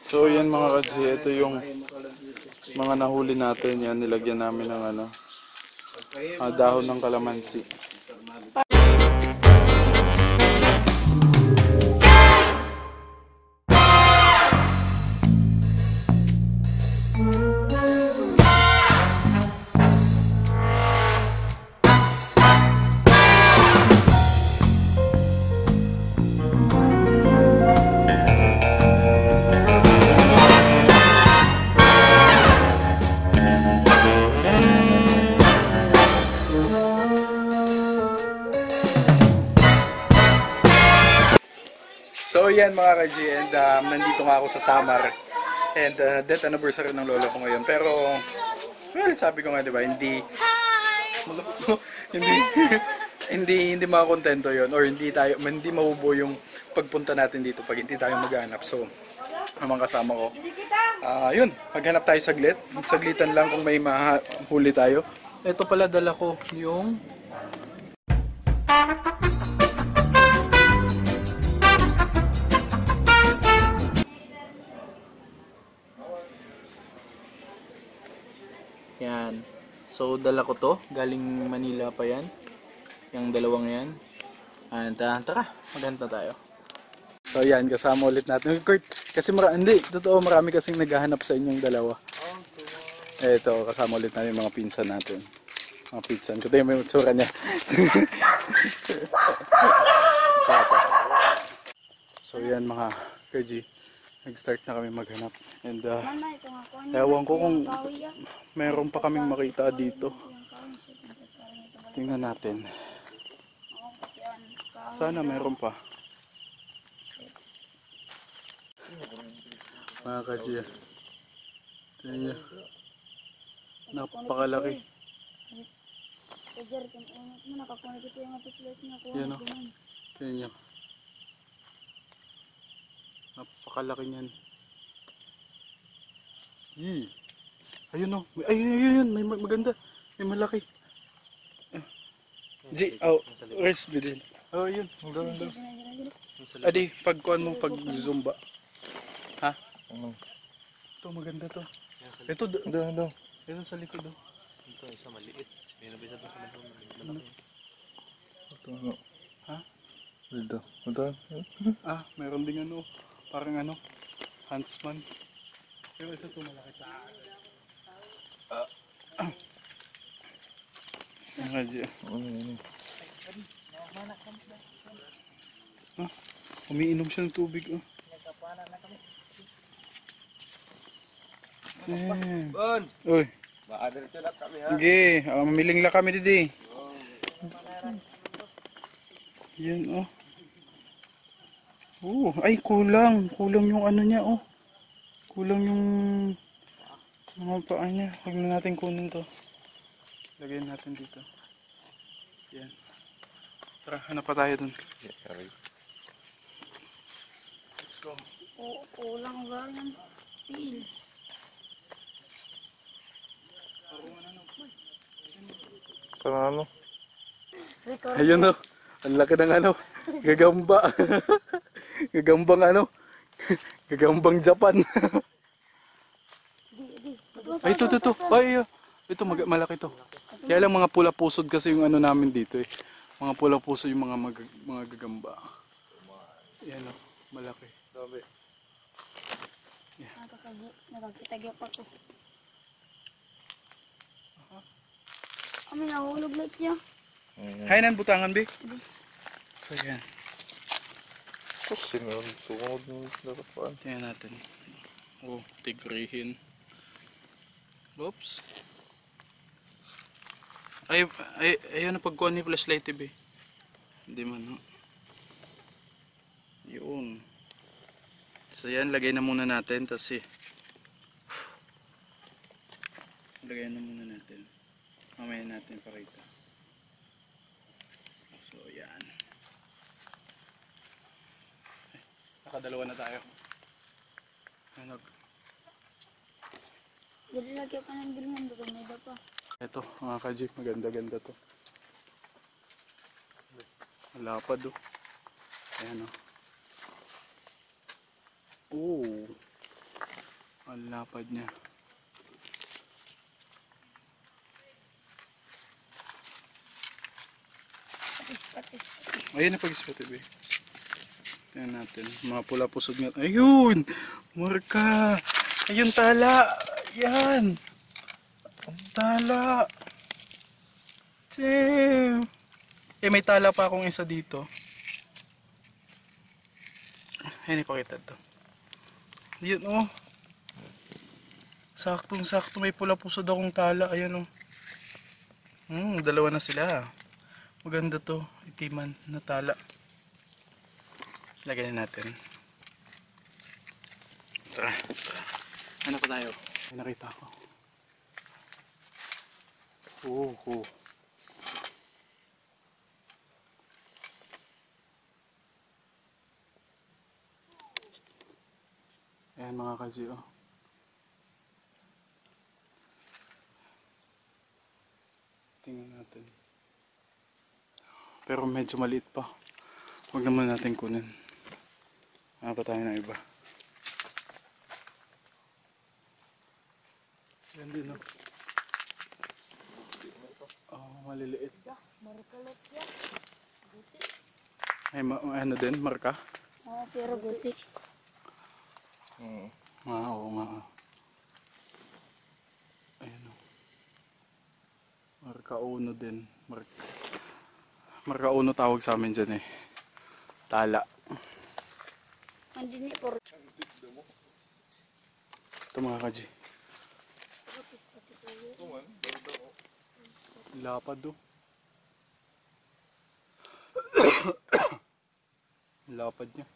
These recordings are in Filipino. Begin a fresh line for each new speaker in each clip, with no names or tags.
So yan mga kadji, ito yung mga nahuli natin. Yan, nilagyan namin ng ano, dahon ng kalamansi. So yan mga ka-G, and nandito nga ako sa Samar, and death anniversary ng lolo ko ngayon. Pero well, sabi ko nga, di ba, hindi hindi hindi makakontento yon, or hindi mabubuo yung pagpunta natin dito pag hindi tayo maghanap. So ang mga kasama ko, yun, maghanap tayo saglitan lang kung may mahuli tayo. Ito pala, dala ko yung yan. So dala ko to, galing Manila pa yan, yung dalawang yan. And tara, maghanta tayo. So yan, kasama ulit natin Kurt, kasi hindi, totoo, marami kasing naghahanap sa inyong dalawa. Ito, kasama ulit natin yung mga pinsan natin. Mga pinsan, kasi may utsura niya. So yan mga KG, nag-start na kami maghanap. And ewan ko kung meron pa kaming makita dito. Tingnan natin. Sana meron pa. Mga KG, tingnan nyo. Napakalaki. Yan o. Tingnan nyo. Napakalaki niyan. Yee. Ayun o. Ayun. May maganda. May malaki. Where's Bidin? Oh, yun. Maganda. Adi, pagkuhan mo pag zumba. Ha? Ito, maganda to. Ito, ito sa likod o.
Ito, isa maliit. May nabisa ito sa malaki.
Ito ano?
Ha?
Ito.
Meron ding ano. Parang ano. Huntsman. Pero ito to malaki. Nakadya. Umiinom siya ng tubig.
Bon!
Uy.
Baka dito lang kami ha.
Sige. Mamiling lang kami didi. Yan ay kulang. Kulang yung ano niya Kulang yung mga paa niya. Huwag na natin kunin to. Lagyan natin dito. Yan. Tara, hanap pa tayo dun. Let's go.
Kulang ba yan? Pil.
Parang ano?
Ayun ang laki ng gagamba. Gagambang Japan. Ay, ito. Ay, ito malaki to. Kaya lang mga pula pusod kasi yung ano namin dito eh. Mga pula pusod yung mga gagamba. Yan malaki.
Sabi.
Nakakitagyo pa ko. Kami nahulog lang niya.
Hay nan butangan bi. So yan.
Susin nga. Sunod ng nakapaan.
Tingnan natin. Tigrihin. Oops. Ayun na pagkuhan ni flashlight TV. Hindi man Yun. So yan, lagay na muna natin. Lagay na muna natin. Mamaya natin pakita. So yan. Nakadalawa na tayo.
Jadi lagi ka ng bilman, baka may iba pa.
Ito, mga kajik, maganda-ganda to. Malapad o. Ayan o. Ang lapad niya.
Patis.
Ayun na pag-spot eh. Tingnan natin. Mga pula pusod nga. Ayun! Marka! Ayun tala! Yan! Ang tala! Damn! Eh may tala pa akong isa dito. Ayun ipakita to. Yun oh. Saktong-sakto may pula pusod akong tala. Ayan oh. Dalawa na sila. Maganda to. Itiman na tala. Lagyan na natin. Tara. Ano pa tayo? May nakita ko. Oh. Ayan mga kaji oh. Tingnan natin. Pero medyo maliit pa. Huwag naman natin kunin. Pa tayo ng iba. Yan din oh. Oh, maliliit.
Marukulot yan.
Ay, ano din, marka?
Oo, pero guti.
Oo nga. Ayan o. Marka uno din. Marka uno tawag sa amin dyan eh. Tala.
Hindi ni por.
Ito mga kaji. Lapad do. Lapad niya.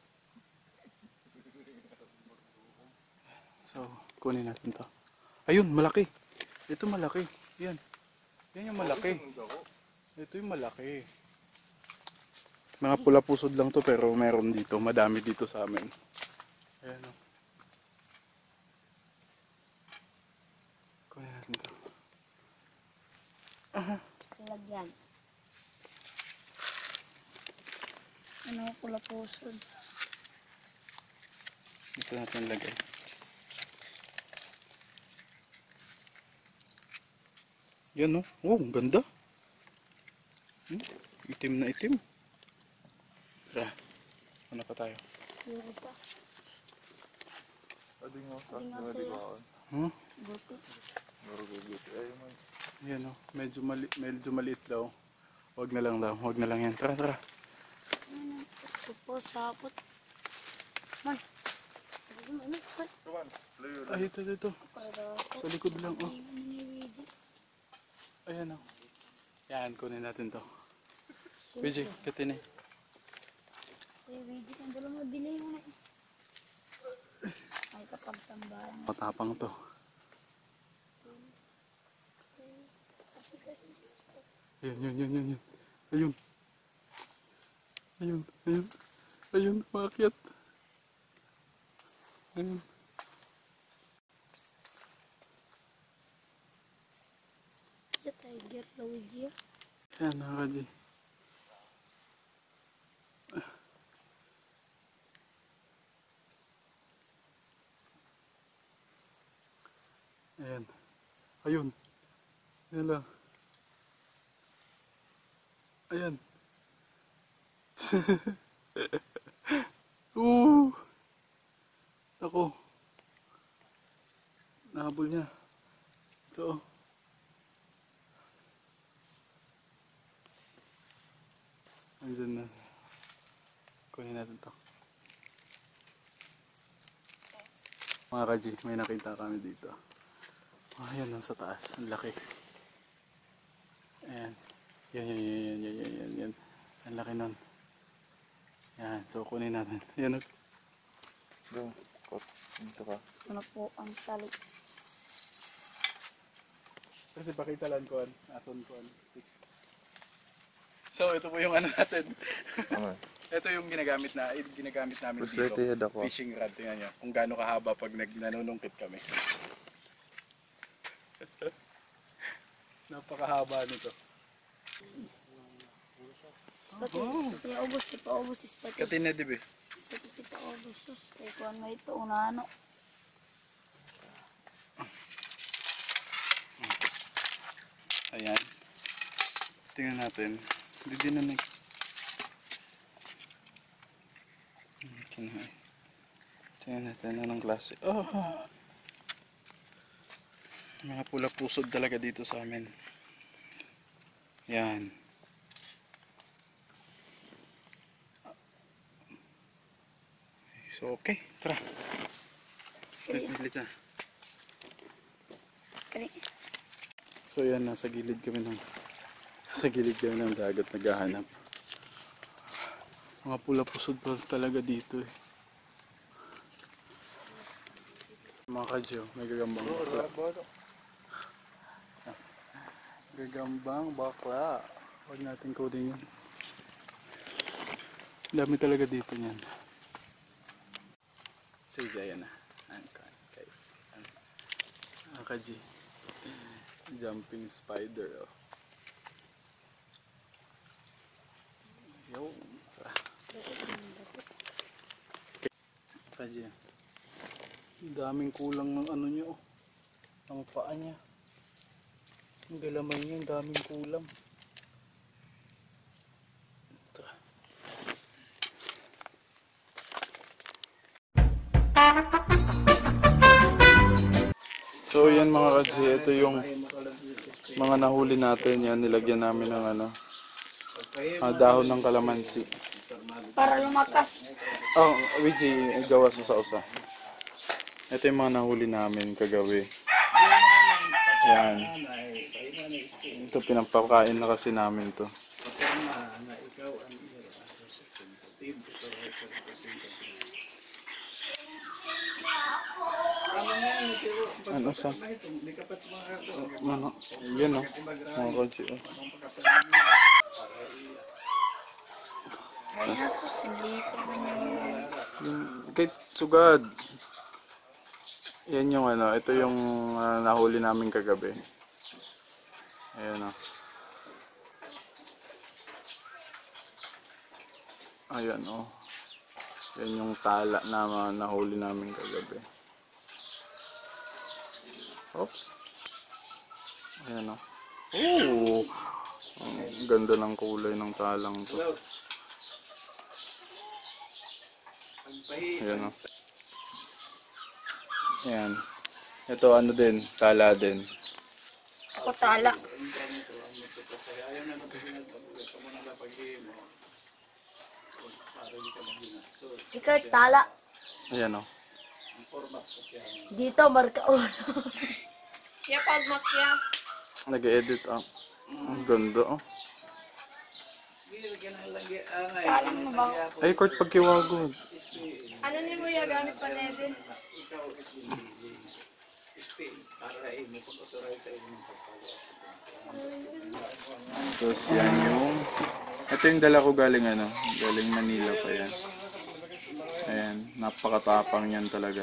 So, kunin natin to. Ayun, malaki. Ito malaki. Yan. Yan yung malaki. Ito yung malaki. Mga pula pusod lang to pero meron dito. Madami dito sa amin. Ayan o. Kunin natin to.
Lagyan. Ano pula pusod.
Ito natin lagay. Yan o. Oh, ang ganda. Itim na itim. Tara. Ano pa tayo?
Puro pa.
Ading mo sa
Ading mo
mga
sa'yo.
dibaon.
Guti.
Maruguguti. Ay man.
Yan o. Medyo maliit daw. Huwag na lang daw. Huwag na lang yan. Tara.
Ano? Supo, sapot. Man.
Ay, ito. Sa likod lang o. Ayan o. Yan, kunin natin to. Pwede, katin eh.
Video kang dalawa delay mo na. Ay kapag tambahan.
Matapang to. Yan. Ayun, maakyat. Ayun.
Ya tiger lawig ya.
Yan, nakakaji. Ayan. Ayun. Yan lang. Ayan. Ako. Nahabol niya. Ito. Andyan na. Kunin natin to. Mga kaji, may nakita kami dito. Ayan, nasa taas. Ang laki. Ayan. Yan. Ang laki nun. Yan. So, kunin natin. Yan.
Doon. Kot. Dito ka.
Ito na po ang tali.
Kasi pakita lang ko. Aton ko. So, ito po yung ano natin.
Ano?
Ito yung ginagamit namin
Frustrated
dito.
ako.
Fishing rod. Tingnan nyo. Kung gaano kahaba pag nanunungkit kami. Napakahaba nito.
Spati. Ipaubos. Spati.
Katin na diba?
Spati ipaubos. Sus. Kaya kuhan mo ito. Unano.
Ayan. Tingnan natin. Hindi din na nag... Tingnan natin anong klase. Oh! Mga pula pusod talaga dito sa amin. Yan. So, okay. Tara. Pilit na. So, yan. Nasa gilid kami ng dagat naghahanap. Mga pula pusod pa talaga dito eh. Mga kadyo, may gagambang bakla. Gagambang bakla. Huwag natin coding yun. Dami talaga dito niyan. Sige, yan na. Ang kaji. Jumping spider. Oh. Yo. Kaji. Daming kulang ng ano nyo. Ang paa niya. Ang galamay niya, daming kulang. So yan mga kadji, ito yung mga nahuli natin. Yan, nilagyan namin ng ano, dahon ng kalamansi.
Para lumakas.
Oh, Wiji, gawa sa usa. Ito yung mga nahuli namin kagabi. Yan. Ito pinapakain na kasi namin to. Ano sa? Ano? Yan o. Mga kadji.
Ay, nasus, hindi ko man
Kahit sugad. Yan yung ano, ito yung nahuli namin kagabi. Ayan o. Ayan o. Yan yung tala na nahuli namin kagabi. Oops. Ayan o. Oh! Ang ganda ng kulay ng talang to. Ayan o. Ayan. Ito ano din, tala din.
Ako tala. Si Kurt tala.
Ayan o.
Dito, marka ulo.
Kaya pag makya,
Nag-edit ah. Ang ganda oh.
Tala mo ba?
Ay, Kurt, pagkiwagod.
ano ni mo yung gamit pa na din?
Tapos yan yung... Ito yung dala ko galing ano, galing Manila pa yan. Ayan, napakatapang yan talaga.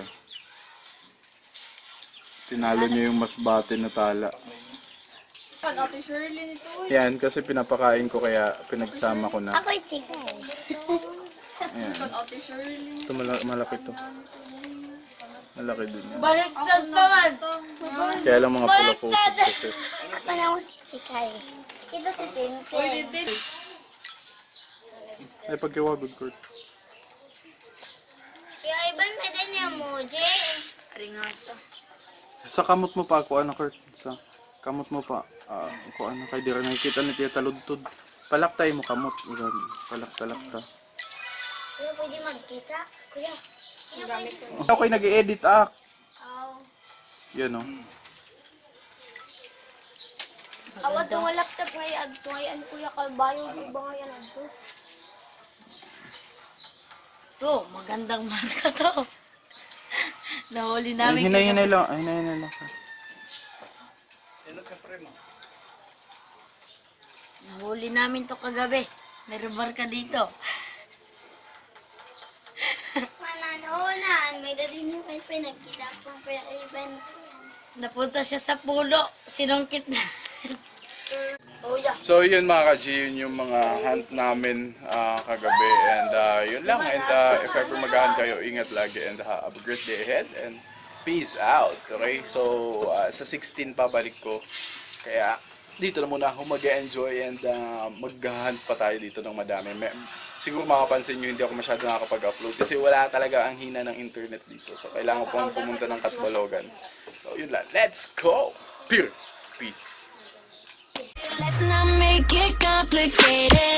Tinalo niya yung masbate na tala.
Pag Ate Shirley nito eh.
Yan, kasi pinapakain ko kaya pinagsama ko na.
Ako'y tigay.
Ayan.
Pag Ate Shirley.
Ito malaki to. Malaki din yan.
Baliktad pa man.
Kaya lang mga pula-pusot kasi.
Ako na ako si Tigay. Ito si Tintin.
Pwede din.
Ay, pagkiwagod, Kurt.
Kaya iban may din yung emoji. Aringasa.
Sa kamot mo pa ako, ano, Kurt? Sa kamot mo pa. Ako, ano, kay dira nakikita ni Tita Taludtod. Palaktay mo kamot. Palakta.
Kuya, pwede magkita? Kuya.
Gamit ko.
Okay, nag-i-edit ah.
Oh.
Yan o.
Awat ng laptop ngayon. Ngayon, Kuya Kalbayo. Di ba ngayon ito? To, magandang marka to. Nahuli namin.
Hinay-hinay lang. Ay, hinay-hinay lang.
Nahuli namin to kagabi. May remarka dito. Mananonan. May dadin yung kay pinagkita pang event. Napunta siya sa pulo. Sinungkit na. Oh, yeah.
So yun mga ka-G, yun yung mga hunt namin kagabi. And yun lang. And if ever mag-hunt kayo, ingat lagi. And have a great day ahead. And peace out. Okay? So, sa 16 pabalik ko. Kaya, dito na muna ako mag-enjoy and mag-hunt pa tayo dito ng madami. Siguro makapansin nyo, hindi ako masyado nakakapag-upload kasi wala talaga ang hina ng internet dito. So, kailangan ko pong pumunta ng Katbalogan. So, yun lang. Let's go! Peace!
Let's not make it complicated.